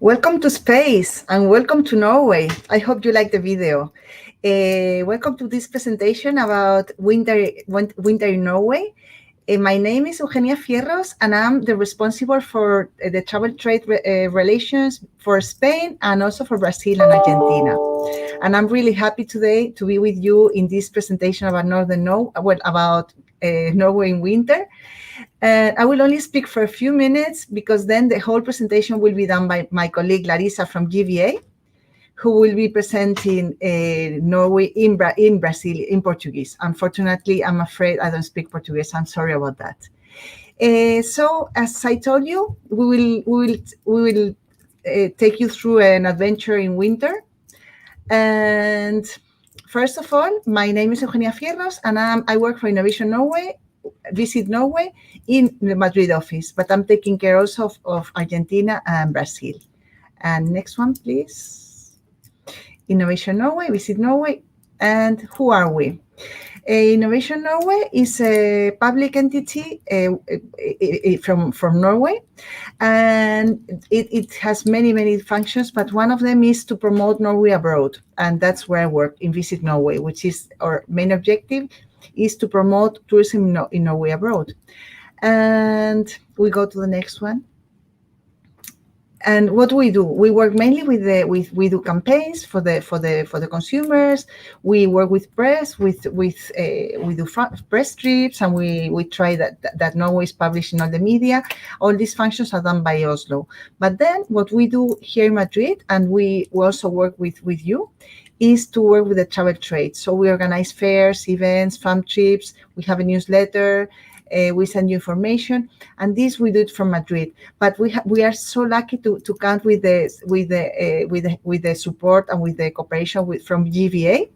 Welcome to space and welcome to Norway. I hope you like the video. Welcome to this presentation about winter in Norway. My name is Eugenia Fierros and I'm the responsible for the travel trade relations for Spain and also for Brazil and Argentina. And I'm really happy today to be with you in this presentation about Norway in winter. I will only speak for a few minutes because then the whole presentation will be done by my colleague Larissa from GVA, who will be presenting Norway in Brazil in Portuguese. Unfortunately, I'm afraid I don't speak Portuguese. I'm sorry about that. So, as I told you, we will take you through an adventure in winter. And first of all, my name is Eugenia Fierros, and I work for Innovation Norway. Visit Norway in the Madrid office, but I'm taking care also of Argentina and Brazil. And next one, please. Innovation Norway, Visit Norway. And who are we? Innovation Norway is a public entity from Norway, and it has many functions, but one of them is to promote Norway abroad, and that's where I work in Visit Norway, which is our main objective, is to promote tourism in Norway abroad. And we go to the next one. And what do? We work mainly we do campaigns for the consumers. We work with press, we do press trips, and we try that Norway is published in all the media. All these functions are done by Oslo. But then what we do here in Madrid, and we also work with you, is to work with the travel trade. So we organize fairs, events, farm trips. We have a newsletter. We send you information, and this we do it from Madrid. But we are so lucky to count with the support and with the cooperation from GVA,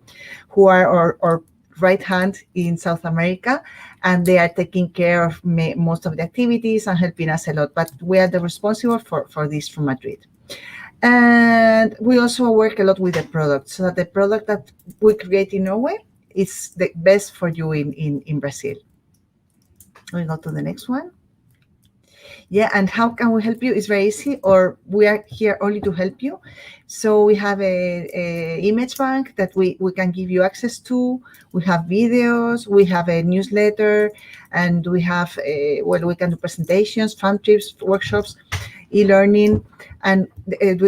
who are our right hand in South America, and they are taking care of most of the activities and helping us a lot. But we are the responsible for this from Madrid. And we also work a lot with the product, so that the product that we create in Norway is the best for you in Brazil. We go to the next one. Yeah, and how can we help you? It's very easy, or we are here only to help you. So we have a image bank that we can give you access to. We have videos, we have a newsletter, and we have we can do presentations, farm trips, workshops, e-learning, and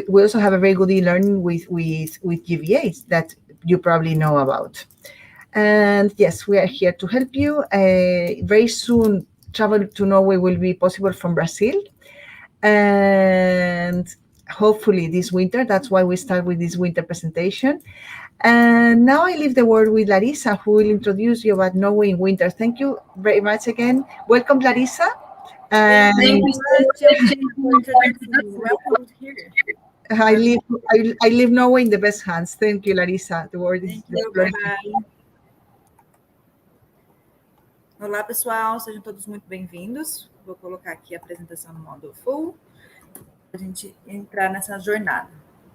we also have a very good e-learning with GVAs that you probably know about. And yes, we are here to help you. Very soon, travel to Norway will be possible from Brazil. And hopefully this winter, that's why we start with this winter presentation. And now I leave the word with Larissa, who will introduce you about Norway in winter. Thank you very much again. Welcome, Larissa. Thank you so much for introducing. Welcome here. I leave Norway in the best hands. Thank you, Larissa. The word is yours. Olá, pessoal, sejam todos muito bem-vindos. Vou colocar aqui a apresentação no modo full, para a gente entrar nessa jornada,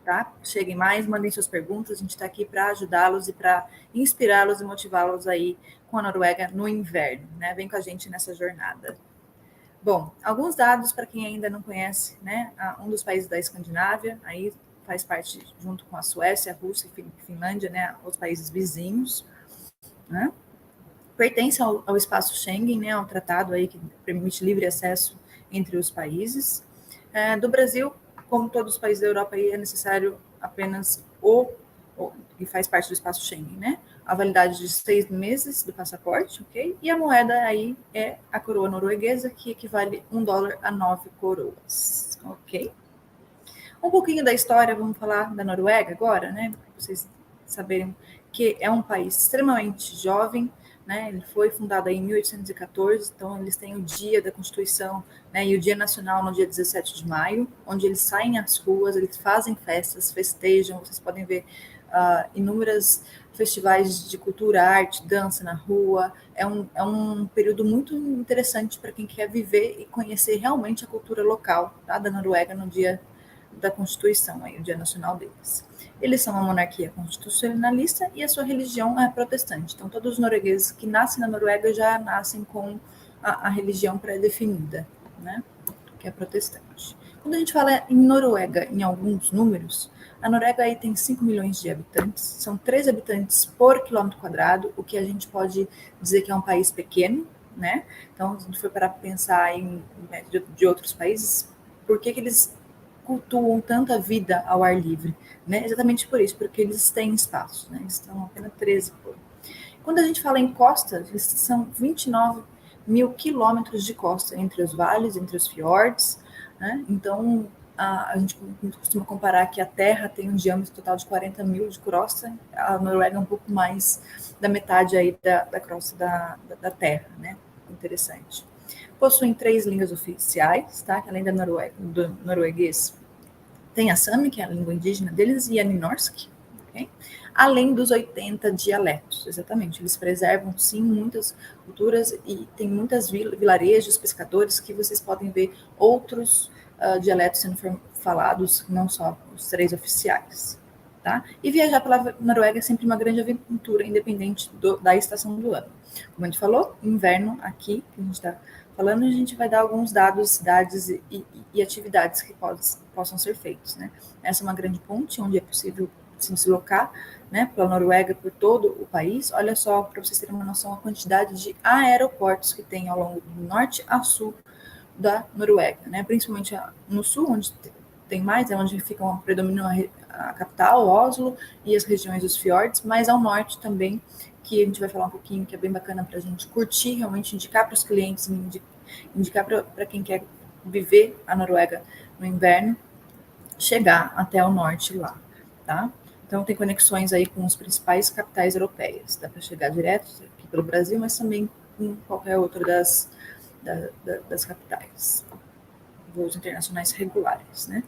tá? Cheguem mais, mandem suas perguntas, a gente está aqui para ajudá-los e para inspirá-los e motivá-los aí com a Noruega no inverno, né? Vem com a gente nessa jornada. Bom, alguns dados para quem ainda não conhece, né? Um dos países da Escandinávia, aí faz parte junto com a Suécia, a Rússia e a Finlândia, né? Os países vizinhos, né? Pertence ao espaço Schengen, né, ao tratado aí que permite livre acesso entre os países. Do Brasil, como todos os países da Europa, aí é necessário apenas e faz parte do espaço Schengen, né, a validade de 6 meses do passaporte, ok? E a moeda aí é a coroa norueguesa, que equivale $1 a 9 coroas, ok? Um pouquinho da história, vamos falar da Noruega agora, né, para vocês saberem que é um país extremamente jovem, né? Ele foi fundado aí em 1814, então eles têm o dia da Constituição, né, e o Dia Nacional no dia 17 de maio, onde eles saem às ruas, eles fazem festas, festejam, vocês podem ver inúmeros festivais de cultura, arte, dança na rua. É um período muito interessante para quem quer viver e conhecer realmente a cultura local, tá, da Noruega no dia da Constituição, aí, o Dia Nacional deles. Eles são uma monarquia constitucionalista e a sua religião é protestante. Então, todos os noruegueses que nascem na Noruega já nascem com a religião pré-definida, né? que é protestante. Quando a gente fala em Noruega, em alguns números, a Noruega aí tem 5 milhões de habitantes, são 13 habitantes por quilômetro quadrado, o que a gente pode dizer que é um país pequeno, né? Então, se a gente for parar para pensar em média de outros países, por que eles cultuam tanta vida ao ar livre? Né? Exatamente por isso, porque eles têm espaço, né? Eles estão apenas 13 por. Quando a gente fala em costa, são 29 mil quilômetros de costa, entre os vales, entre os fiordes, né? Então, a gente costuma comparar que a Terra tem um diâmetro total de 40 mil de crosta, a Noruega é um pouco mais da metade aí da crosta da Terra, né? Interessante. Possuem 3 línguas oficiais, tá? Que além do norueguês, tem a Sami, que é a língua indígena deles, e a Nynorsk, okay? Além dos 80 dialetos, exatamente. Eles preservam, sim, muitas culturas e tem muitas vilarejos, pescadores, que vocês podem ver outros dialetos sendo falados, não só os 3 oficiais. Tá? E viajar pela Noruega é sempre uma grande aventura, independente da estação do ano. Como a gente falou, inverno aqui, que a gente está falando, a gente vai dar alguns dados, cidades e atividades que possam ser feitos. Né? Essa é uma grande ponte, onde é possível se deslocar, né, pela Noruega, por todo o país. Olha só, para vocês terem uma noção, a quantidade de aeroportos que tem ao longo do norte a sul da Noruega, né? Principalmente no sul, onde tem mais, é onde predomina a capital, Oslo, e as regiões dos fiordes, mas ao norte também, que a gente vai falar um pouquinho, que é bem bacana para a gente curtir, realmente indicar para os clientes, indicar para quem quer viver a Noruega no inverno, chegar até o norte lá, tá? Então tem conexões aí com as principais capitais europeias, dá para chegar direto aqui pelo Brasil, mas também com qualquer outra das capitais, voos internacionais regulares, né?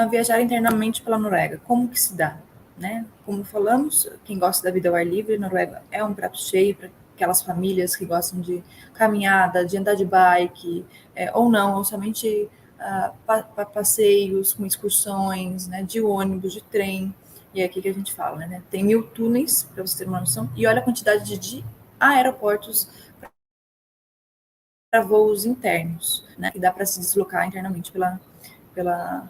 Viajar internamente pela Noruega, como que se dá? Né? Como falamos, quem gosta da vida ao ar livre, Noruega é um prato cheio para aquelas famílias que gostam de caminhada, de andar de bike, ou não, ou somente passeios com excursões, né, de ônibus, de trem, e é aqui que a gente fala, né? Tem 1000 túneis, para você ter uma noção, e olha a quantidade de aeroportos para voos internos, né, que dá para se deslocar internamente pela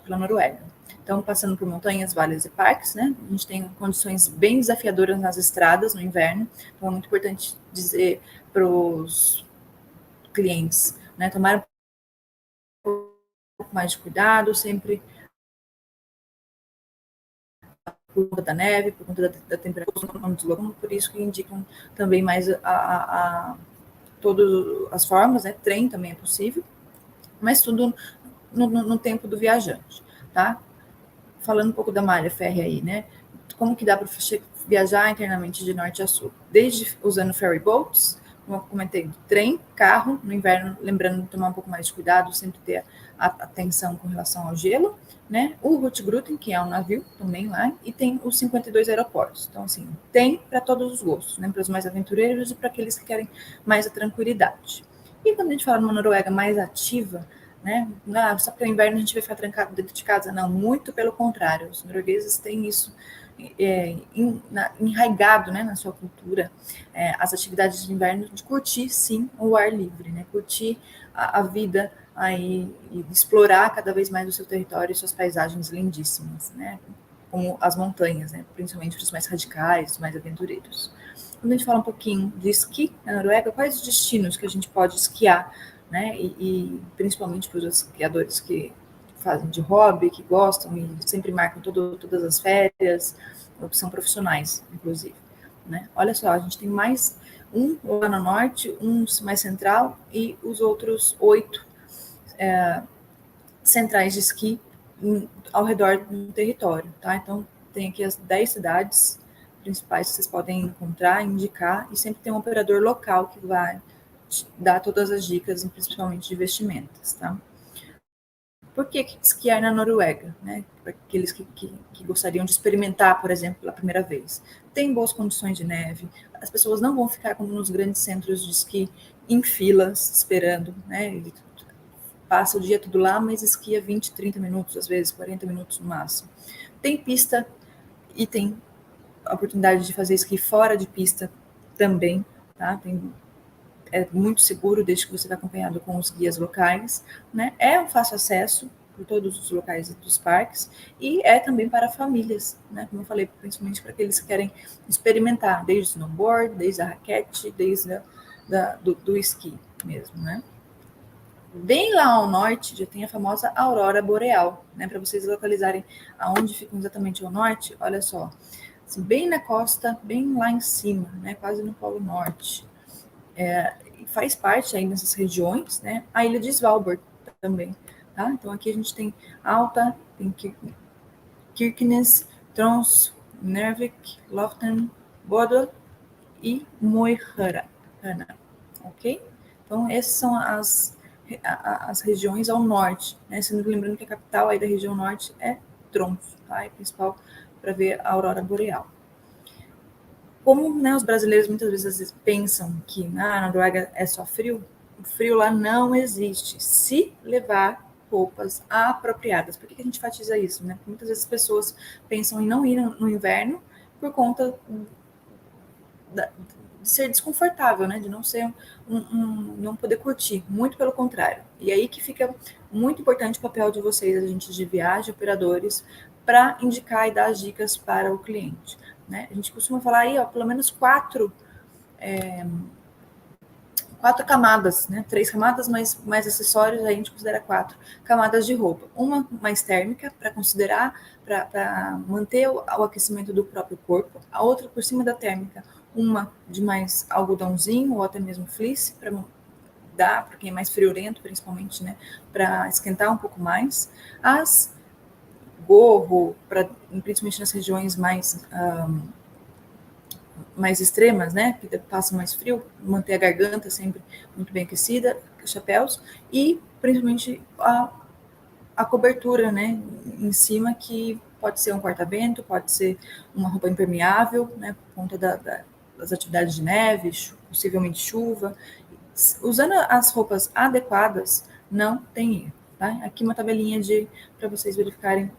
Noruega. Então, passando por montanhas, vales e parques, né, a gente tem condições bem desafiadoras nas estradas no inverno, então é muito importante dizer para os clientes, né, tomar um pouco mais de cuidado, sempre por conta da neve, por conta da temperatura, não deslocam, por isso que indicam também mais todas as formas, né, trem também é possível, mas tudo no tempo do viajante, tá? Falando um pouco da malha férrea aí, né? Como que dá para viajar internamente de norte a sul? Desde usando ferry boats, como eu comentei, trem, carro, no inverno, lembrando de tomar um pouco mais de cuidado, sempre ter atenção com relação ao gelo, né? O Hurtigruten, que é um navio também lá, e tem os 52 aeroportos. Então, assim, tem para todos os gostos, né? Para os mais aventureiros e para aqueles que querem mais a tranquilidade. E quando a gente fala numa Noruega mais ativa, né? Só para o inverno a gente vai ficar trancado dentro de casa. Não, muito pelo contrário. Os noruegueses têm isso enraigado, né, na sua cultura, as atividades de inverno, de curtir, sim, o ar livre, né? Curtir a vida aí, e explorar cada vez mais o seu território e suas paisagens lindíssimas, né? Como as montanhas, né? Principalmente para os mais radicais, os mais aventureiros. Quando a gente fala um pouquinho de esqui na Noruega, quais os destinos que a gente pode esquiar, né? E principalmente para os esquiadores que fazem de hobby, que gostam e sempre marcam todas as férias, ou que são profissionais, inclusive. Né? Olha só, a gente tem mais um lá no norte, um mais central e os outros 8 centrais de esqui ao redor do território. Tá? Então, tem aqui as 10 cidades principais que vocês podem encontrar, indicar, e sempre tem um operador local que vai dar todas as dicas, principalmente de vestimentas. Tá? Por que esquiar na Noruega? Né? Para aqueles que gostariam de experimentar, por exemplo, pela primeira vez. Tem boas condições de neve, as pessoas não vão ficar como nos grandes centros de esqui em filas, esperando. Né? Ele passa o dia tudo lá, mas esquia 20, 30 minutos, às vezes 40 minutos no máximo. Tem pista e tem a oportunidade de fazer esqui fora de pista também. Tá? Tem é muito seguro desde que você está acompanhado com os guias locais, né? É um fácil acesso por todos os locais dos parques e é também para famílias, né? Como eu falei, principalmente para aqueles que querem experimentar, desde o snowboard, desde a raquete, desde do esqui mesmo, né? Bem lá ao norte já tem a famosa aurora boreal, né? Para vocês localizarem aonde ficam exatamente ao norte, olha só, assim, bem na costa, bem lá em cima, né? Quase no Polo Norte. Faz parte aí nessas regiões, né? A ilha de Svalbard também, tá? Então aqui a gente tem Alta, tem Kirkenes, Trons, Nervik, Loften, Bodø e Moihara, ok? Então essas são as regiões ao norte, né? Sendo lembrando que a capital aí da região norte é Tromsø, tá? É principal para ver a aurora boreal. Como, né, os brasileiros muitas vezes pensam que na Noruega é só frio, o frio lá não existe, se levar roupas apropriadas. Por que a gente enfatiza isso? Né? Porque muitas vezes as pessoas pensam em não ir no inverno por conta de ser desconfortável, né? De não ser não poder curtir, muito pelo contrário. E aí que fica muito importante o papel de vocês, agentes de viagem, operadores, para indicar e dar as dicas para o cliente. Né? A gente costuma falar aí, ó, pelo menos quatro camadas, né? 3 camadas, mais acessórios, aí a gente considera 4 camadas de roupa. Uma mais térmica, para considerar, para manter o aquecimento do próprio corpo. A outra por cima da térmica, uma de mais algodãozinho, ou até mesmo fleece, para dar, para quem é mais friorento, principalmente, né? Para esquentar um pouco mais. As gorro, principalmente nas regiões mais extremas, né, que passam mais frio, manter a garganta sempre muito bem aquecida, chapéus, e principalmente a cobertura, né, em cima, que pode ser um corta-vento, pode ser uma roupa impermeável, né, por conta das atividades de neve, possivelmente chuva. Usando as roupas adequadas, não tem erro, tá? Aqui uma tabelinha para vocês verificarem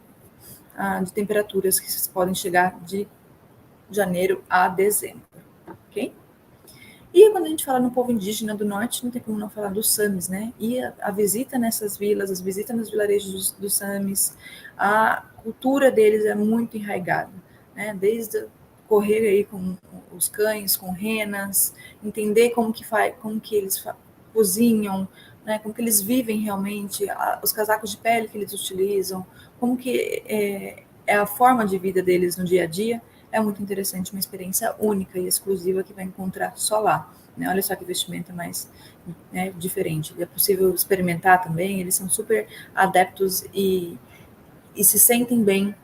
de temperaturas que vocês podem chegar de janeiro a dezembro, ok? E quando a gente fala no povo indígena do norte, não tem como não falar dos Samis, né? E a visita nessas vilas, as visitas nos vilarejos dos Samis, a cultura deles é muito enraizada, né? Desde correr aí com os cães, com renas, entender como que eles cozinham, né? Como que eles vivem realmente, os casacos de pele que eles utilizam, como que é a forma de vida deles no dia a dia. É muito interessante, uma experiência única e exclusiva que vai encontrar só lá. Né? Olha só que vestimenta mais, né, diferente. É possível experimentar também, eles são super adeptos e se sentem bem.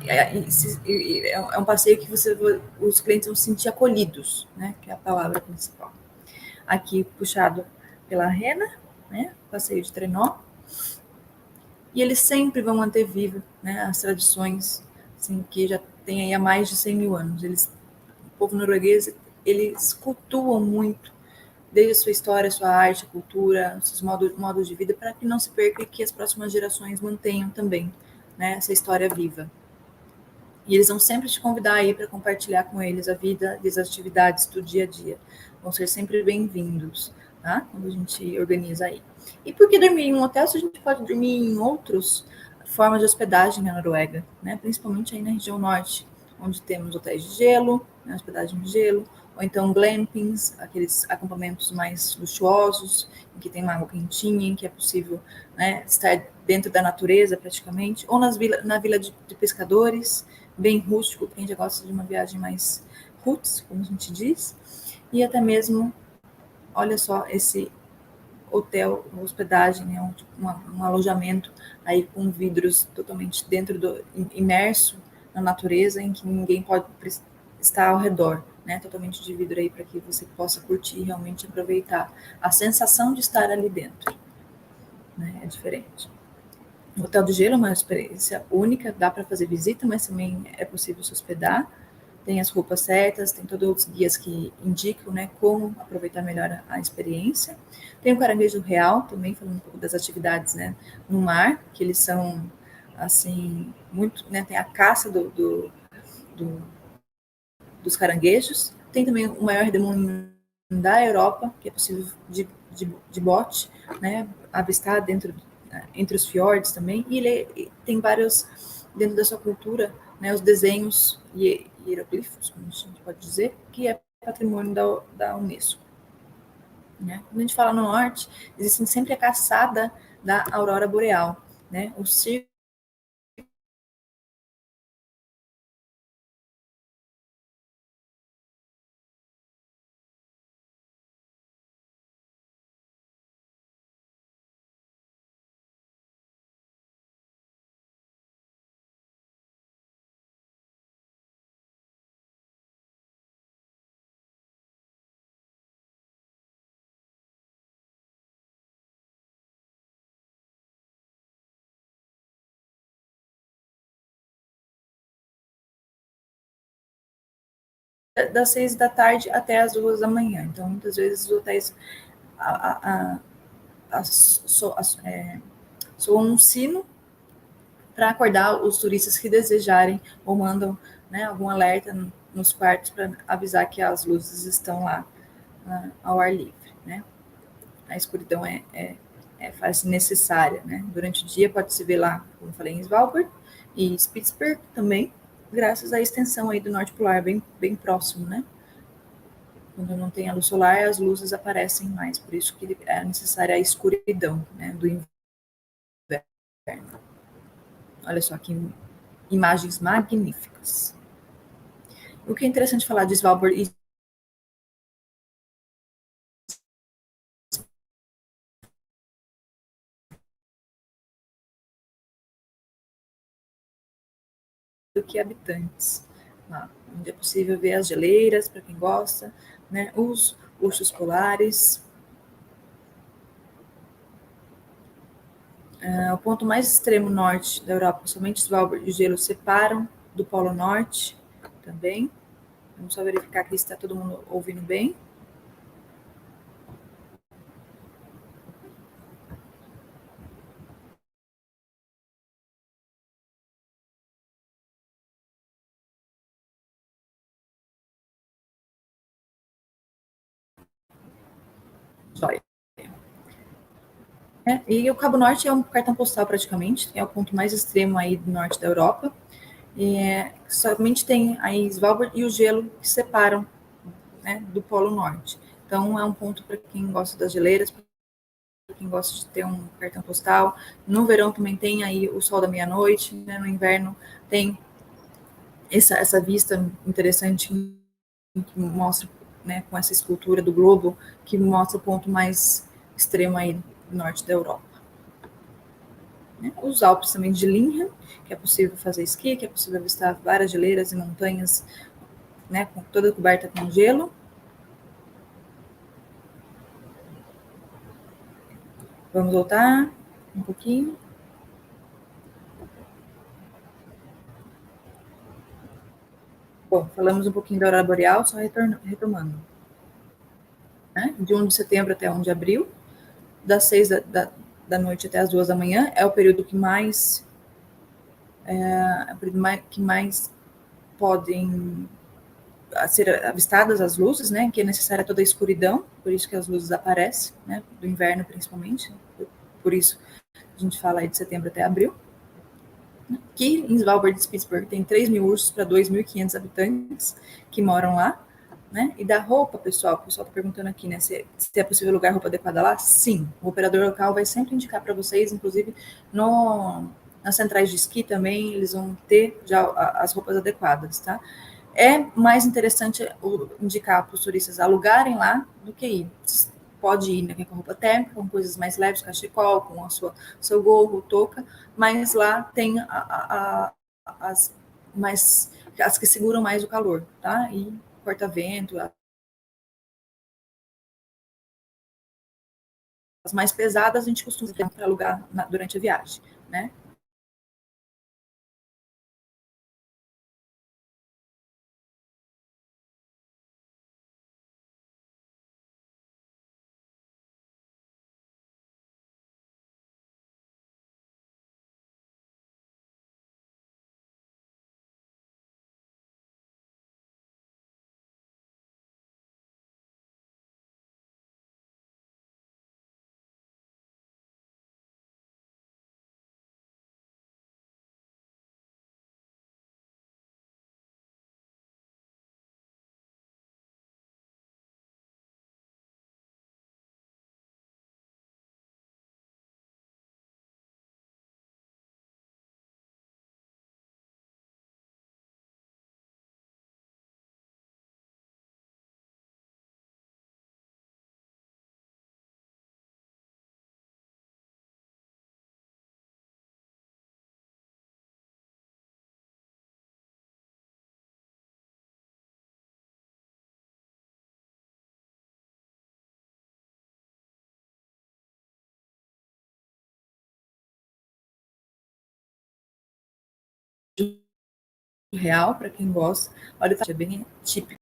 É um passeio que os clientes vão se sentir acolhidos, né? Que é a palavra principal. Aqui puxado pela rena, né? Passeio de trenó. E eles sempre vão manter vivo, né, as tradições, assim, que já tem aí há mais de 100 mil anos. O povo norueguês, eles cultuam muito, desde a sua história, sua arte, cultura, seus modos de vida, para que não se perca e que as próximas gerações mantenham também, né, essa história viva. E eles vão sempre te convidar aí para compartilhar com eles a vida e as atividades do dia a dia. Vão ser sempre bem-vindos, tá? Quando a gente organiza aí. E por que dormir em um hotel se a gente pode dormir em outras formas de hospedagem na Noruega, né? Principalmente aí na região norte, onde temos hotéis de gelo, né? Hospedagem de gelo, ou então glampings, aqueles acampamentos mais luxuosos, em que tem uma água quentinha, em que é possível, né, estar dentro da natureza praticamente, ou na vila de pescadores, bem rústico, porque a gente gosta de uma viagem mais roots, como a gente diz, e até mesmo, olha só, esse hotel, hospedagem, né, um alojamento aí com vidros totalmente imerso na natureza, em que ninguém pode estar ao redor, né, totalmente de vidro aí para que você possa curtir e realmente aproveitar a sensação de estar ali dentro, né, é diferente. O Hotel do Gelo é uma experiência única, dá para fazer visita, mas também é possível se hospedar. Tem as roupas certas, tem todos os guias que indicam, né, como aproveitar melhor a experiência. Tem o caranguejo real, também falando um pouco das atividades, né, no mar, que eles são, assim, muito, né, tem a caça dos caranguejos. Tem também o maior redemoinho da Europa, que é possível de bote, né, avistar entre os fiordes também, e ele tem vários, dentro da sua cultura, né, os desenhos e hieroglifos, como a gente pode dizer, que é patrimônio da Unesco. Né? Quando a gente fala no norte, existe sempre a caçada da aurora boreal, né? O circo das 6 da tarde até as 2 da manhã. Então, muitas vezes os hotéis soam um sino para acordar os turistas que desejarem ou mandam, né, algum alerta nos quartos para avisar que as luzes estão lá ao ar livre, né? A escuridão faz necessária, né? Durante o dia pode-se ver lá, como falei, em Svalbard e Spitsbergen também, graças à extensão aí do norte polar, bem próximo, né? Quando não tem a luz solar, as luzes aparecem mais, por isso que é necessária a escuridão, né, do inverno. Olha só que imagens magníficas. O que é interessante falar de Svalbard e do que habitantes, lá, onde é possível ver as geleiras, para quem gosta, né, os ursos polares. O ponto mais extremo norte da Europa, somente Svalbard e o gelo separam do Polo Norte também. Vamos só verificar aqui se está todo mundo ouvindo bem. Joia. E o Cabo Norte é um cartão postal praticamente, é o ponto mais extremo aí do norte da Europa. Somente tem aí Svalbard e o gelo que separam, né, do Polo Norte. Então é um ponto para quem gosta das geleiras, para quem gosta de ter um cartão postal. No verão também tem aí o sol da meia-noite, né? No inverno tem essa vista interessante que mostra, né, com essa escultura do globo, que mostra o ponto mais extremo aí do norte da Europa. Né? Os Alpes também de Linha, que é possível fazer esqui, que é possível avistar várias geleiras e montanhas, né, toda coberta com gelo. Vamos voltar um pouquinho. Bom, falamos um pouquinho da aurora boreal, só retomando. Né? De 1 de setembro até 1 de abril, das 6 da noite até as 2 da manhã, é o período que mais podem ser avistadas as luzes, né, que é necessária toda a escuridão, por isso que as luzes aparecem, né, do inverno principalmente, por isso a gente fala aí de setembro até abril. Que em Svalbard e Spitsbergen tem 3 mil ursos para 2.500 habitantes que moram lá, né? E da roupa, pessoal, o pessoal está perguntando aqui, né, se é possível alugar roupa adequada lá? Sim, o operador local vai sempre indicar para vocês, inclusive nas centrais de esqui também, eles vão ter já as roupas adequadas, tá? É mais interessante indicar para os turistas alugarem lá do que ir. Pode ir, né, com roupa térmica, com coisas mais leves, cachecol, com seu gorro, touca, mas lá tem as que seguram mais o calor, tá? E corta-vento, as mais pesadas a gente costuma ter para alugar durante a viagem, né? real, para quem gosta. Olha, é bem típico.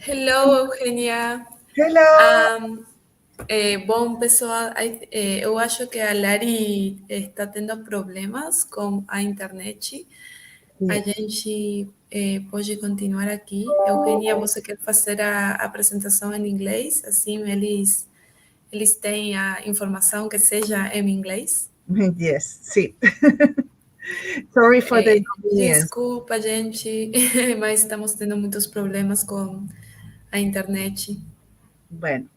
Hello, Eugenia. Hello. Bom, pessoal, eu acho que a Lari está tendo problemas com a internet. A gente pode continuar aqui. Eugenia, você quer fazer a apresentação em inglês? Assim, eles têm a informação que seja em inglês? Yes, sí. Sorry for the inconvenience. Desculpa, gente, mas estamos tendo muitos problemas com a internet. Bueno.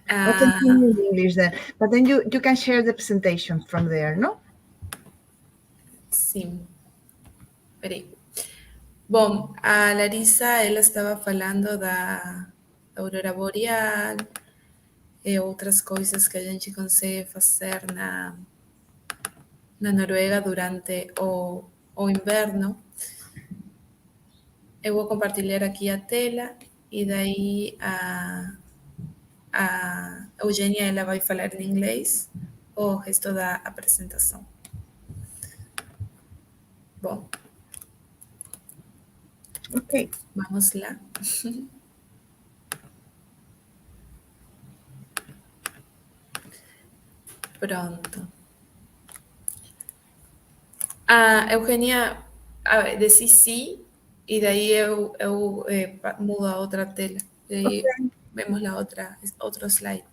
I'll continue in English then. But then you can share the presentation from there, no? Sim. Peraí. Bom, a Larissa, ela estava falando da aurora boreal e outras coisas que a gente consegue fazer na Noruega durante o inverno. Eu vou compartilhar aqui a tela e daí a Eugênia ela vai falar em inglês o resto da apresentação. Bom, Okay. vamos lá. Pronto. A Eugênia disse sim, e daí eu mudo a outra tela. E daí vemos outro slide.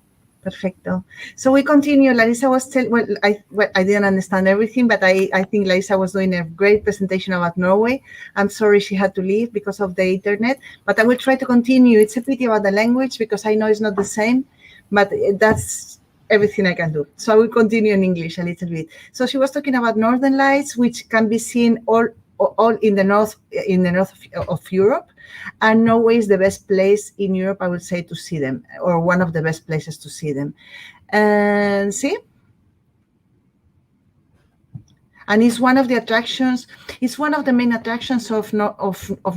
Perfecto. So we continue. Larissa was telling, well, I didn't understand everything, but I think Larissa was doing a great presentation about Norway. I'm sorry she had to leave because of the internet, but I will try to continue. It's a pity about the language because I know it's not the same, but that's everything I can do. So I will continue in English a little bit. So she was talking about Northern Lights, which can be seen all in the north of Europe. And Norway is the best place in Europe, I would say, to see them, or one of the best places to see them. And see? And it's one of the attractions, it's one of the main attractions of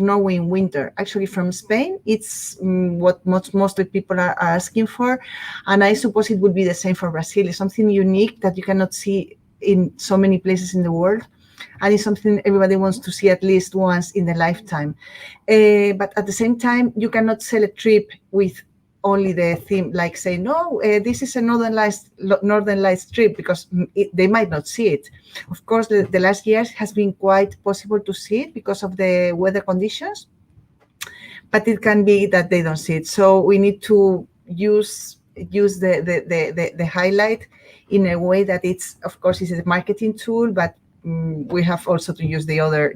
Norway in winter. Actually, from Spain, it's what mostly people are asking for. And I suppose it would be the same for Brazil. It's something unique that you cannot see in so many places in the world. And it's something everybody wants to see at least once in their lifetime. But at the same time, you cannot sell a trip with only the theme, like say, no, this is a Northern Lights trip, because they might not see it. Of course, the last years has been quite possible to see it because of the weather conditions, but it can be that they don't see it. So we need to use the highlight in a way that it's, of course, it's a marketing tool, but we have also to use the other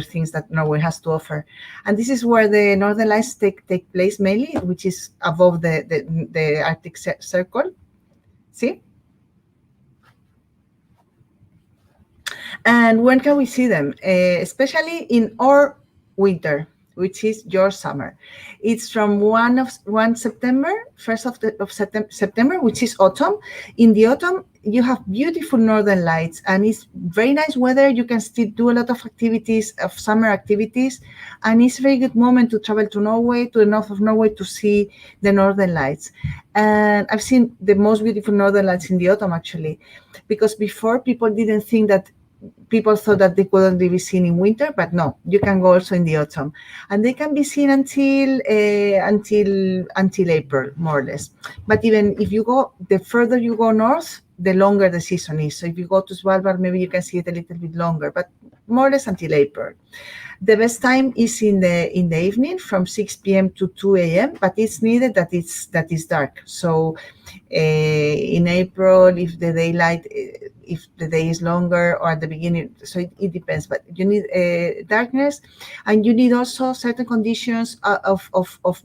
things that Norway has to offer. And this is where the Northern Lights take place mainly, which is above the Arctic Circle. See? And when can we see them? Especially in our winter, which is your summer. It's from 1 September, 1st of September, which is autumn. In the autumn, you have beautiful Northern Lights, and it's very nice weather. You can still do a lot of activities, of summer activities, and it's a very good moment to travel to Norway, to the north of Norway, to see the Northern Lights. And I've seen the most beautiful Northern Lights in the autumn, actually, because before people didn't think that, people thought that they couldn't be seen in winter, but no, you can go also in the autumn, and they can be seen until April, more or less. But even if you go, the further you go north, the longer the season is. So if you go to Svalbard, maybe you can see it a little bit longer, but more or less until April. The best time is in the evening from 6 p.m. to 2 a.m., but it's needed that it's dark. So in April, if the daylight if the day is longer or at the beginning. So it depends, but you need darkness, and you need also certain conditions of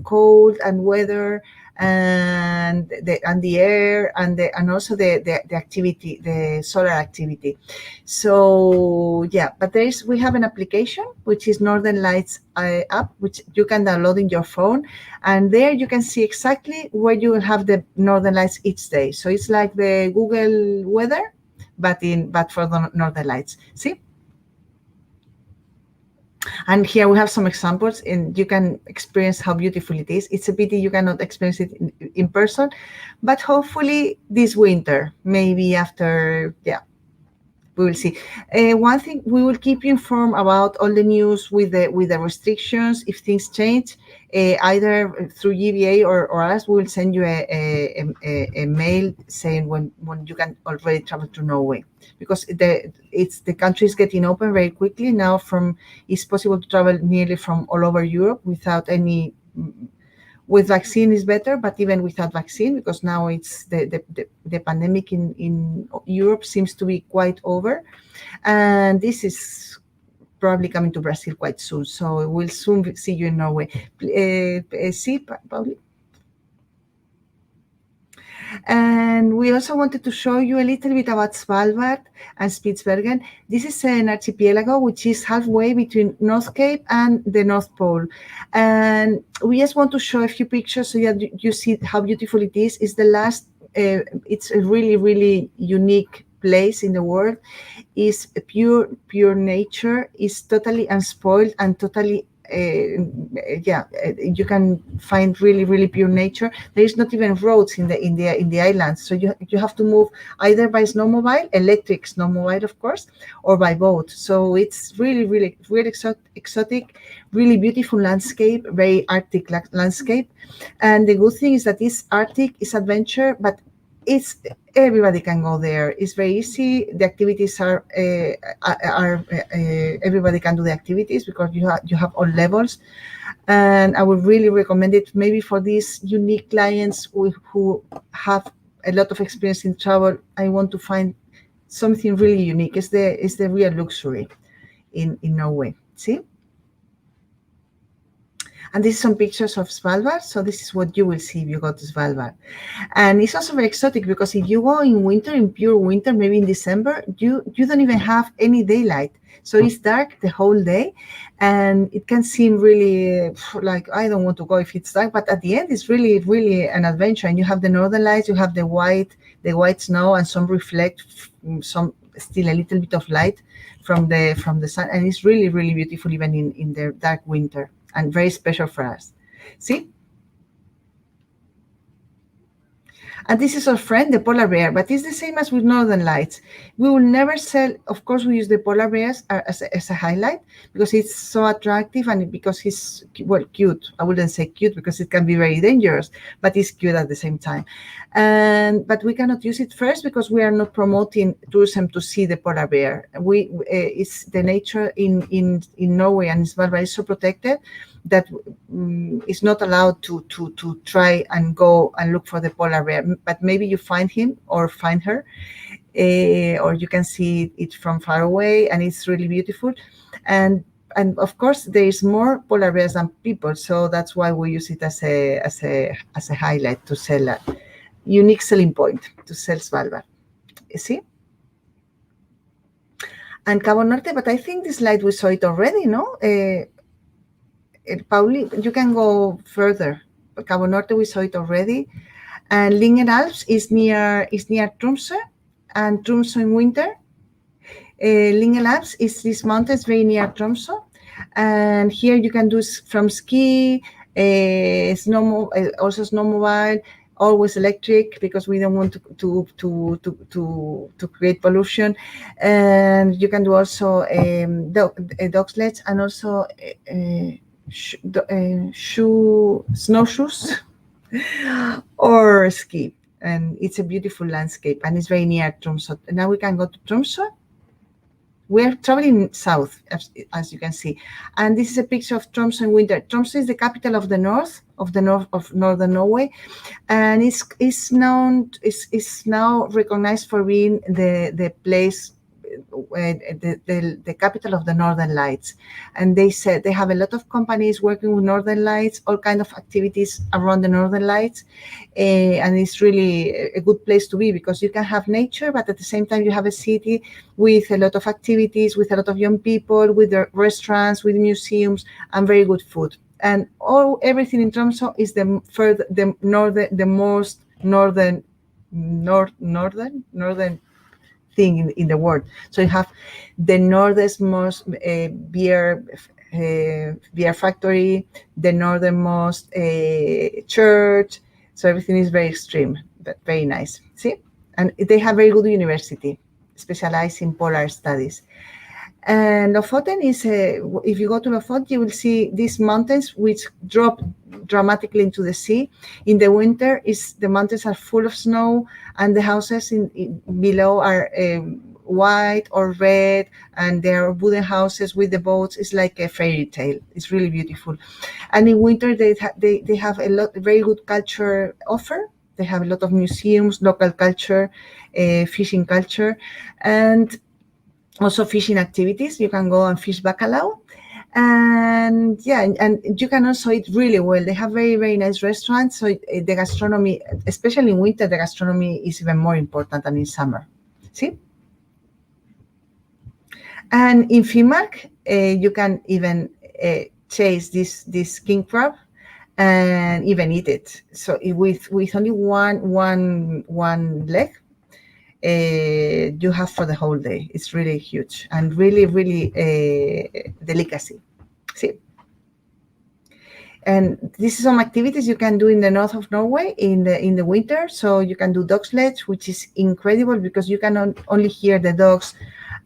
cold and weather, and the air, and also the activity, the solar activity. So yeah, but we have an application which is Northern Lights app, which you can download in your phone, and there you can see exactly where you will have the Northern Lights each day. So it's like the Google weather, but for the Northern Lights. See? And here we have some examples, and you can experience how beautiful it is. It's a pity you cannot experience it in person, but hopefully this winter, maybe after, yeah, we will see. One thing, we will keep you informed about all the news with the restrictions. If things change, either through GBA or us, we will send you a mail saying when you can already travel to Norway, because the country is getting open very quickly now. It's possible to travel nearly from all over Europe without any. With vaccine is better, but even without vaccine, because now it's the pandemic in Europe seems to be quite over, and this is probably coming to Brazil quite soon. So we'll soon see you in Norway. See, Pauli? And we also wanted to show you a little bit about Svalbard and Spitsbergen. This is an archipelago which is halfway between North Cape and the North Pole. And we just want to show a few pictures so that you see how beautiful it is. It's a really, really unique place in the world. Is pure nature, is totally unspoiled and totally you can find really, really pure nature. There is not even roads in the islands, so you have to move either by snowmobile, electric snowmobile of course, or by boat. So it's really, really, really exotic, really beautiful landscape, very Arctic landscape. And the good thing is that it's Arctic, it's adventure, but everybody can go there. It's very easy. The activities are everybody can do the activities because you have all levels, and I would really recommend it. Maybe for these unique clients who have a lot of experience in travel, I want to find something really unique. It's the real luxury in Norway. See. And these are some pictures of Svalbard. So this is what you will see if you go to Svalbard. And it's also very exotic because if you go in winter, in pure winter, maybe in December, you don't even have any daylight. So it's dark the whole day. And it can seem really like, I don't want to go if it's dark. But at the end, it's really, really an adventure. And you have the northern lights, you have the white snow, and some reflect, some still a little bit of light from the sun. And it's really, really beautiful even in the dark winter. And very special for us. See? And this is our friend, the polar bear, but it's the same as with Northern Lights. We will never sell, of course, we use the polar bears as a highlight because it's so attractive and because he's, well, cute. I wouldn't say cute because it can be very dangerous, but it's cute at the same time. But we cannot use it first because we are not promoting tourism to see the polar bear. It's the nature in Norway and Svalbard is so protected that is not allowed to try and go and look for the polar bear. But maybe you find him or find her, or you can see it from far away, and it's really beautiful. And of course, there is more polar bears than people, so that's why we use it as a highlight to sell a unique selling point to sell Svalbard. You see? And Cabo Norte, but I think this slide we saw it already, no? Pauli, you can go further. Cabo Norte, we saw it already. And Lingen Alps is near Tromsø, and Tromsø in winter. Lingen Alps is this mountains very near Tromsø, and here you can do from ski, also snowmobile, always electric because we don't want to create pollution, and you can do also dog sledge and also snowshoes or ski. And it's a beautiful landscape and it's very near Tromsø. Now we can go to Tromsø. we're traveling south, as you can see. And this is a picture of Tromsø in winter. Tromsø is the capital of the north of northern Norway, and is now recognized for being the place, the capital of the Northern Lights. And they said they have a lot of companies working with Northern Lights, all kind of activities around the Northern Lights, and it's really a good place to be, because you can have nature, but at the same time you have a city with a lot of activities, with a lot of young people, with the restaurants, with museums, and very good food. And everything in Tromsø is the most northern thing in the world. So you have the northernmost beer factory, the northernmost church. So everything is very extreme, but very nice. See, and they have very good university, specialized in polar studies. And Lofoten is, if you go to Lofoten, you will see these mountains which drop dramatically into the sea. In the winter, the mountains are full of snow, and the houses below are white or red, and they are wooden houses with the boats. It's like a fairy tale. It's really beautiful. And in winter, they have very good culture offer. They have a lot of museums, local culture, fishing culture, and also fishing activities. You can go and fish bacalao, and you can also eat really well. They have very, very nice restaurants. So the gastronomy, especially in winter, the gastronomy is even more important than in summer. See? And in Finnmark, you can even chase this king crab and even eat it. So with only one leg, you have for the whole day. It's really huge and really, really delicacy. See? And this is some activities you can do in the north of Norway in the winter. So you can do dog sledge, which is incredible because you can only hear the dogs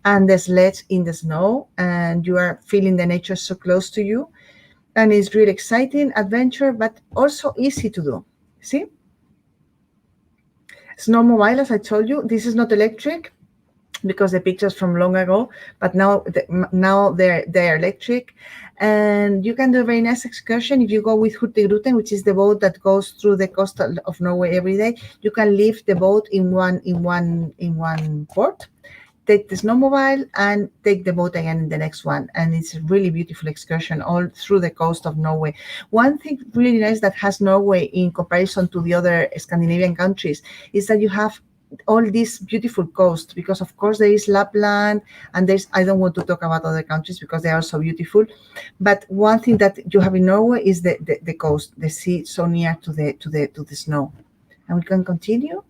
and the sledge in the snow, and you are feeling the nature so close to you. And it's really exciting adventure, but also easy to do. See? Snowmobile, as I told you, this is not electric because the pictures from long ago, but now they're electric. And you can do a very nice excursion if you go with Hurtigruten, which is the boat that goes through the coast of Norway every day. You can leave the boat in one port, take the snowmobile, and take the boat again in the next one. And it's a really beautiful excursion all through the coast of Norway. One thing really nice that has Norway in comparison to the other Scandinavian countries is that you have all this beautiful coast, because of course there is Lapland, and I don't want to talk about other countries because they are so beautiful. But one thing that you have in Norway is the coast, the sea, so near to the snow. And we can continue.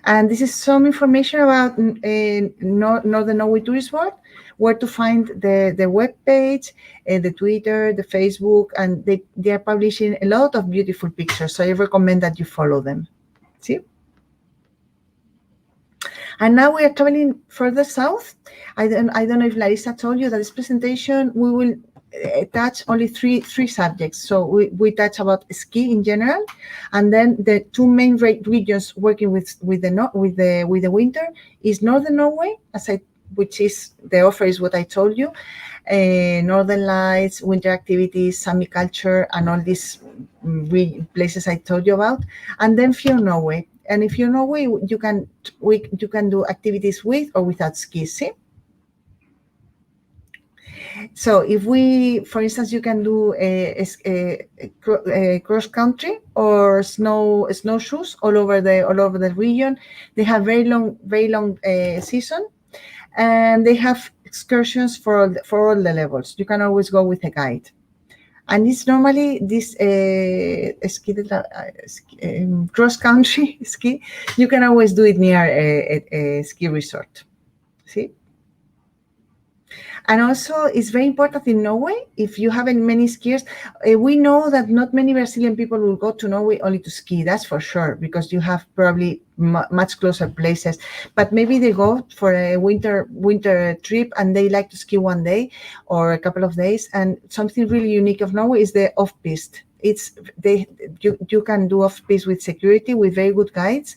And this is some information about Northern Norway Tourist Board, where to find the web page, the Twitter, the Facebook, and they are publishing a lot of beautiful pictures. So I recommend that you follow them. See? And now we are traveling further south. I don't know if Larissa told you that this presentation we will touch only three subjects. So we touch about ski in general, and then the two main regions working with the winter is Northern Norway, which is the offer is what I told you, Northern Lights, winter activities, Sami culture, and all these places I told you about, and then Fjord Norway. And if you're Norway, you can do activities with or without skis. See? So if for instance, you can do a cross country or snowshoes all over the region. They have very long season, and they have excursions for all the levels. You can always go with a guide. And it's normally this cross-country ski. You can always do it near a ski resort. See? And also, it's very important in Norway, if you have many skiers, we know that not many Brazilian people will go to Norway only to ski, that's for sure, because you have probably much closer places. But maybe they go for a winter trip and they like to ski one day or a couple of days. And something really unique of Norway is the off-piste. You can do off-piste with security, with very good guides,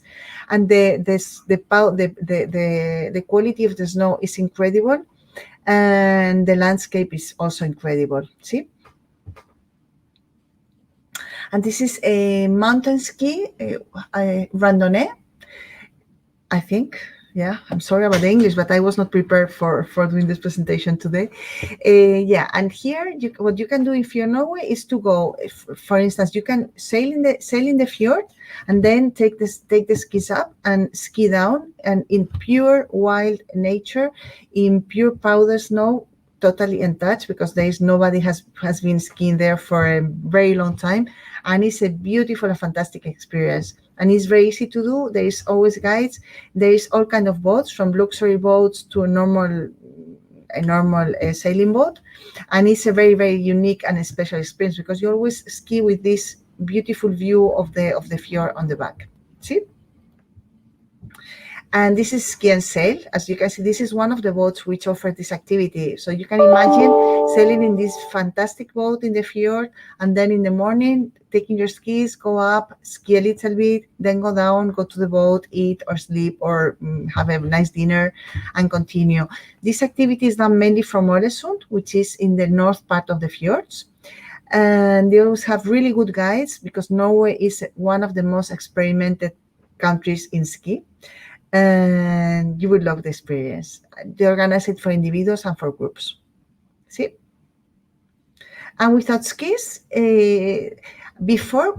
and the quality of the snow is incredible, and the landscape is also incredible. See. And this is a mountain ski, randonnée, I think. Yeah, I'm sorry about the English, but I was not prepared for doing this presentation today. Yeah, and here, what you can do if you're in Norway is to go, for instance, you can sail in the fjord, and then take the skis up and ski down, and in pure wild nature, in pure powder snow, totally untouched, because nobody has been skiing there for a very long time, and it's a beautiful and fantastic experience. And it's very easy to do. There is always guides. There is all kind of boats, from luxury boats to a normal sailing boat, and it's a very, very unique and a special experience, because you always ski with this beautiful view of the fjord on the back. See. And this is ski and sail. As you can see, this is one of the boats which offer this activity. So you can imagine sailing in this fantastic boat in the fjord, and then in the morning, taking your skis, go up, ski a little bit, then go down, go to the boat, eat or sleep, or have a nice dinner, and continue. This activity is done mainly from Ålesund, which is in the north part of the fjords. And they always have really good guides, because Norway is one of the most experimented countries in ski. And you will love the experience. They organize it for individuals and for groups. See? And without skis, before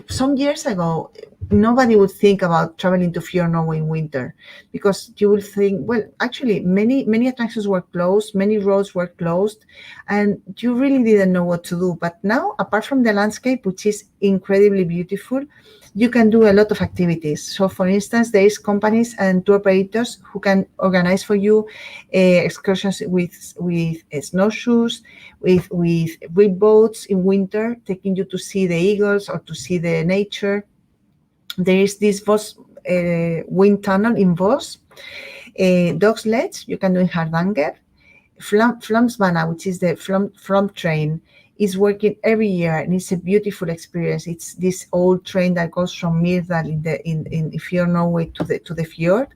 some years ago, nobody would think about traveling to fjord Norway in winter, because you will think, well, actually, many attractions were closed, many roads were closed, and you really didn't know what to do. But now, apart from the landscape, which is incredibly beautiful, you can do a lot of activities. So, for instance, there is companies and tour operators who can organize for you excursions with snowshoes, with reed boats in winter, taking you to see the eagles or to see the nature. There is this Voss wind tunnel in Voss, dog sleds you can do in Hardanger. Flumsbana, which is the Flum train, is working every year, and it's a beautiful experience. It's this old train that goes from Myrdal in fjord Norway to the fjord,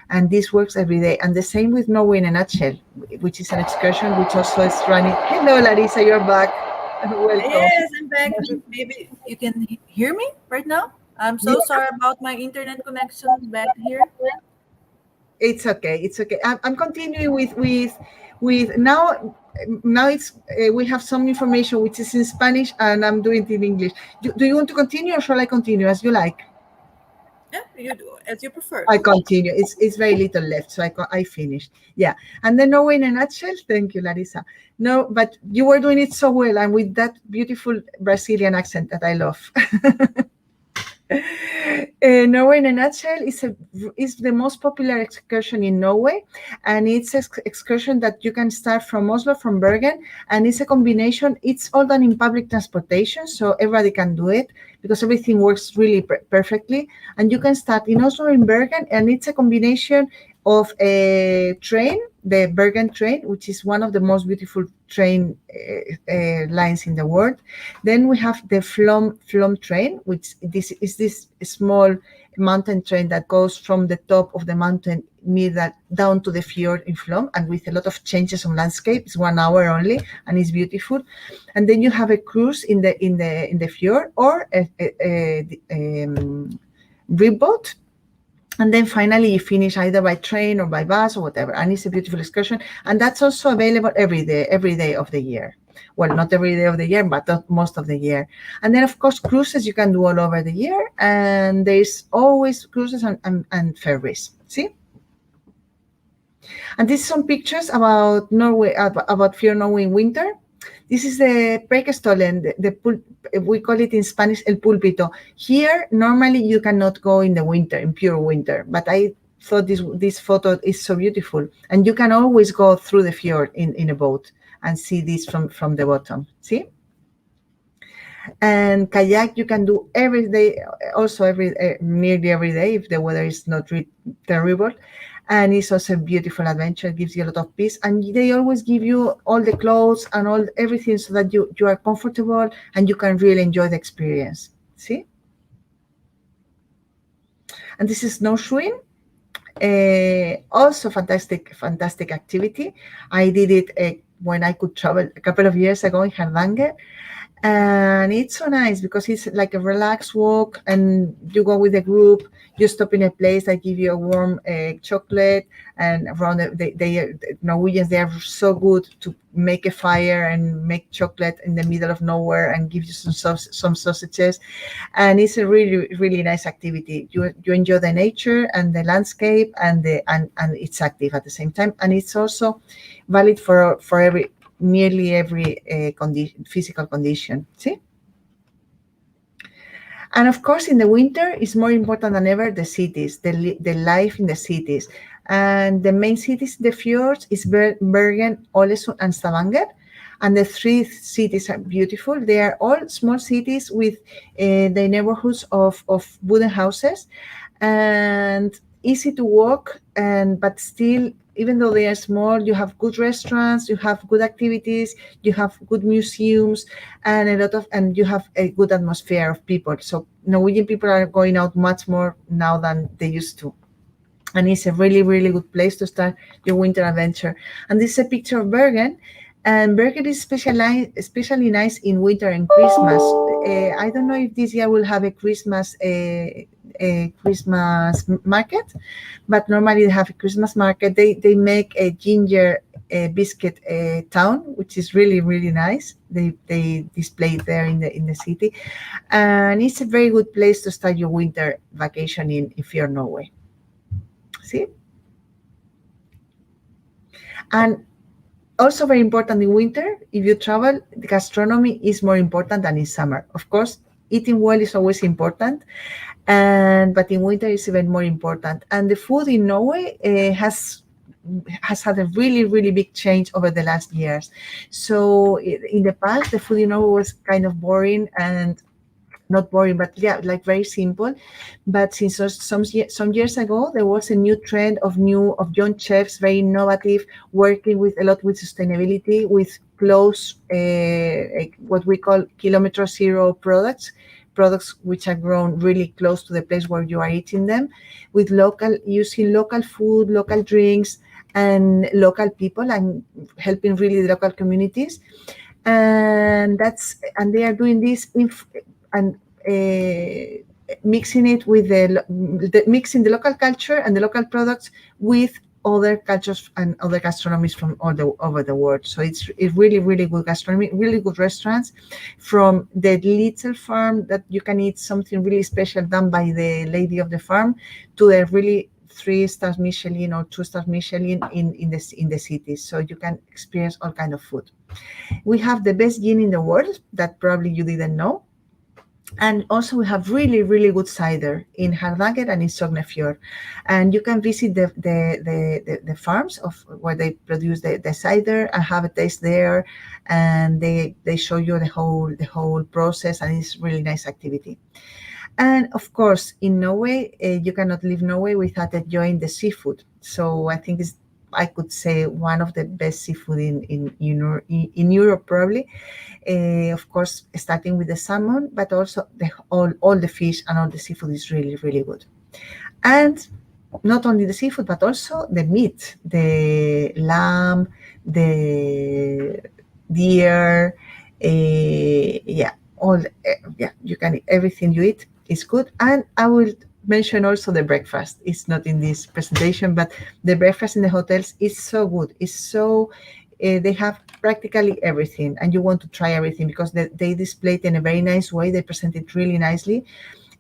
and this works every day. And the same with Norway in a nutshell, which is an excursion which also is running. Hello, Larissa, you're back. Welcome. Yes, I'm back. Maybe you can hear me right now. I'm so sorry about my internet connection back here. It's okay. It's okay. I'm continuing with now. Now it's we have some information which is in Spanish, and I'm doing it in English. Do you want to continue, or shall I continue as you like? Yeah, you do as you prefer. I continue. It's very little left, so I finished. Yeah, and then Norway in a nutshell. Thank you, Larissa. No, but you were doing it so well, and with that beautiful Brazilian accent that I love. Norway in a nutshell is the most popular excursion in Norway, and it's an excursion that you can start from Oslo, from Bergen, and it's a combination. It's all done in public transportation, so everybody can do it, because everything works really perfectly. And you can start in Oslo, in Bergen, and it's a combination of a train, the Bergen train, which is one of the most beautiful train lines in the world. Then we have the Flum train, which is this small mountain train that goes from the top of the mountain down to the fjord in Flum, and with a lot of changes on landscape. It's 1 hour only, and it's beautiful. And then you have a cruise in the fjord, or a riverboat. And then finally you finish either by train or by bus or whatever. And it's a beautiful excursion. And that's also available every day of the year. Well, not every day of the year, but most of the year. And then, of course, cruises you can do all over the year. And there's always cruises and ferries. See? And these are some pictures about Norway, about fjord Norway in winter. This is the Preikestolen, we call it in Spanish el púlpito. Here, normally you cannot go in the winter, in pure winter, but I thought this photo is so beautiful. And you can always go through the fjord in a boat and see this from the bottom, see? And kayak you can do every day, also nearly every day if the weather is not really terrible. And it's also a beautiful adventure. It gives you a lot of peace, and they always give you all the clothes and everything so that you are comfortable and you can really enjoy the experience. See? And this is snowshoeing. Also fantastic activity. I did it when I could travel a couple of years ago in Hardanger. And it's so nice because it's like a relaxed walk, and you go with a group. You stop in a place, they give you a warm chocolate, and around the Norwegians, they are so good to make a fire and make chocolate in the middle of nowhere and give you some sausages. And it's a really nice activity. You enjoy the nature and the landscape, and it's active at the same time, and it's also valid for nearly every physical condition. See? And of course, in the winter, it's more important than ever the cities, the life in the cities. And the main cities, the fjords, is Bergen, Ålesund, and Stavanger. And the three cities are beautiful. They are all small cities with the neighborhoods of wooden houses, and easy to walk, but still, even though they are small, you have good restaurants, you have good activities, you have good museums, and you have a good atmosphere of people. So Norwegian people are going out much more now than they used to. And it's a really good place to start your winter adventure. And this is a picture of Bergen. And Bergen is especially nice in winter and Christmas. I don't know if this year we'll have a Christmas market, but normally they have a Christmas market. They make a ginger biscuit town, which is really nice. They display it there in the city, and it's a very good place to start your winter vacation if you're Norway. See? And also very important in winter, if you travel, the gastronomy is more important than in summer. Of course, eating well is always important, but in winter it's even more important. And the food in Norway has had a really big change over the last years. So in the past, the food in Norway was kind of boring, and not boring, but yeah, like very simple. But since some years ago, there was a new trend of young chefs, very innovative, working a lot with sustainability, with close, what we call kilometer zero products which are grown really close to the place where you are eating them, with using local food, local drinks, and local people, and helping really the local communities. And they are doing this and mixing it with mixing the local culture and the local products with other cultures and other gastronomies from over the world. So it's really good gastronomy, really good restaurants, from the little farm that you can eat something really special done by the lady of the farm, to the really 3-star Michelin or 2-star Michelin in the cities. So you can experience all kind of food. We have the best gin in the world that probably you didn't know. And also we have really good cider in Hardanger and in Sognefjord. And you can visit the farms of where they produce the cider and have a taste there. And they show you the whole process, and it's really nice activity. And of course, in Norway, you cannot leave Norway without enjoying the seafood. So I think I could say one of the best seafood in Europe, probably. Of course, starting with the salmon, but also all the fish and all the seafood is really good. And not only the seafood, but also the meat, the lamb, the deer, you can eat everything you eat is good. And I will mention also the breakfast. It's not in this presentation, but the breakfast in the hotels is so good. It's so they have practically everything, and you want to try everything because they display it in a very nice way. They present it really nicely,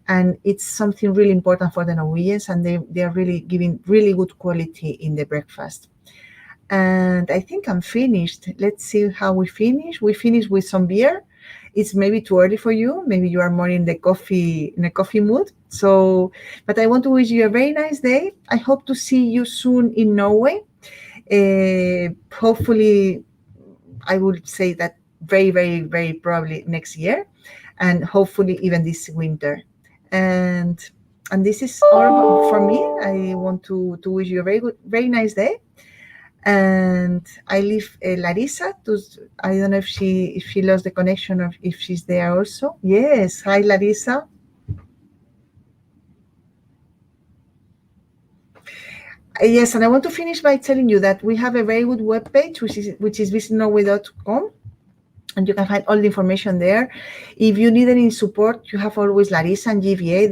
and it's something really important for the Norwegians, and they are really giving really good quality in the breakfast. And I think I'm finished. Let's see how we finish. We finish with some beer. It's maybe too early for you. Maybe you are more in a coffee mood. So, but I want to wish you a very nice day. I hope to see you soon in Norway. Hopefully, I would say that very probably next year, and hopefully even this winter. And And this is all for me. I want to wish you a very nice day. And I leave Larissa to. I don't know if she lost the connection or if she's there also. Yes. Hi, Larissa. Yes, and I want to finish by telling you that we have a very good webpage, which is visitnorway.com, and you can find all the information there. If you need any support, you have always Larissa and GVA.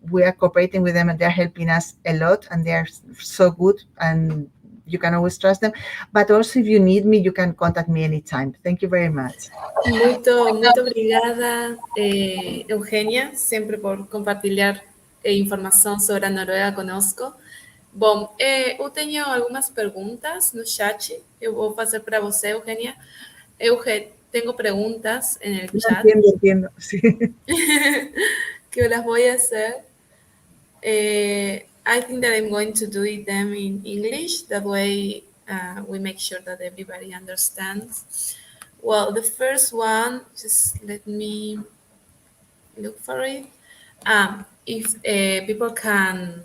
We are cooperating with them, and they're helping us a lot, and they are so good, and you can always trust them. But also, if you need me, you can contact me anytime. Thank you very much. Muito obrigada, Eugenia, sempre por compartilhar informação sobre a Noruega conosco. Bom, eu tenho algumas perguntas no chat. Eu vou fazer para você, Eugenia. Tengo preguntas en el chat. Entiendo. Sí. Que las voy a hacer. I think that I'm going to do them in English. That way we make sure that everybody understands. Well, the first one, just let me look for it. If people can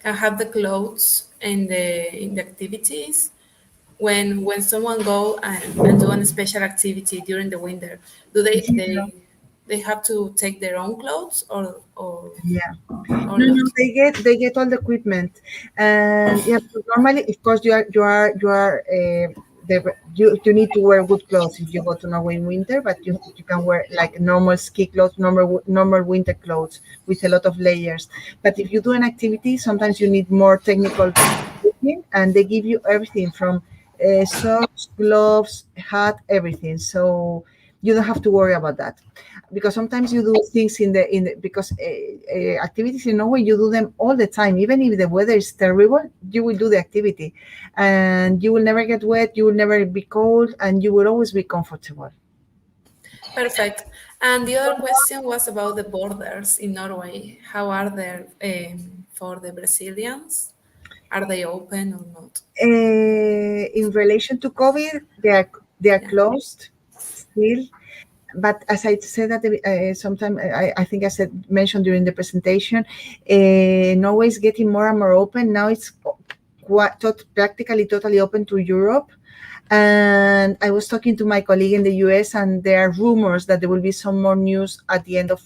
have the clothes in the activities when someone go and do a special activity during the winter, do they have to take their own clothes or Yeah. or No, not? they get all the equipment, and yeah, normally, of course, you need to wear good clothes if you go to Norway in winter, but you can wear like normal ski clothes, normal winter clothes with a lot of layers. But if you do an activity, sometimes you need more technical equipment, and they give you everything from socks, gloves, hat, everything. So you don't have to worry about that, because sometimes you do things because activities in Norway, you do them all the time. Even if the weather is terrible, you will do the activity, and you will never get wet, you will never be cold, and you will always be comfortable. Perfect. And the other question was about the borders in Norway. How are they for the Brazilians? Are they open or not? In relation to COVID, they are Yeah. closed still. But as I said at sometime, I think mentioned during the presentation, Norway is getting more and more open. Now it's practically totally open to Europe. And I was talking to my colleague in the US, and there are rumors that there will be some more news at the end of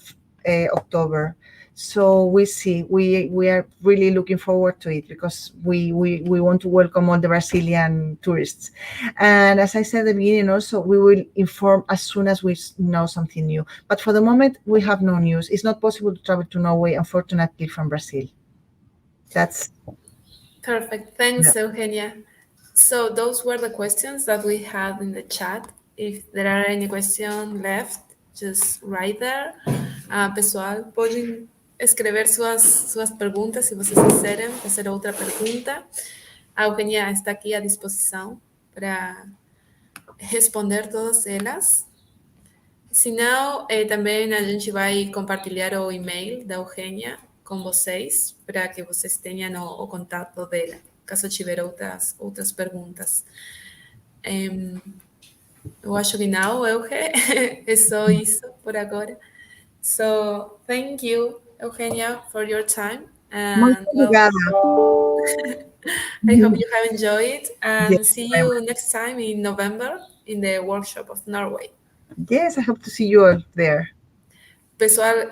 October. So we see. We are really looking forward to it, because we want to welcome all the Brazilian tourists. And as I said at the beginning, also we will inform as soon as we know something new. But for the moment, we have no news. It's not possible to travel to Norway, unfortunately, from Brazil. That's Perfect. Thanks, Eugenia. So those were the questions that we had in the chat. If there are any questions left, just write there. Pessoal, podem escrever suas perguntas se vocês quiserem fazer outra pergunta. A Eugenia está aqui à disposição para responder todas elas. Se não, também a gente vai compartilhar o e-mail da Eugenia com vocês, para que vocês tenham o contato dela, caso tiver outras perguntas. Eu acho que não, Euge, é só isso por agora. So, thank you, Eugenia, for your time. And obrigada. I hope you have enjoyed, and Yes, see you next time in November in the workshop of Norway. Yes, I hope to see you all there. Pessoal,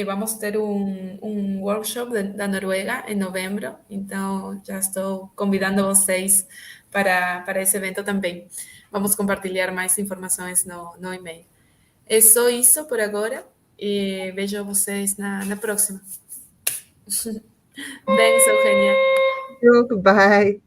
vamos ter um workshop da Noruega em novembro, então já estou convidando vocês para esse evento também. Vamos compartilhar mais informações no e-mail. É só isso por agora e vejo vocês na próxima. Thanks, Eugenia. Goodbye.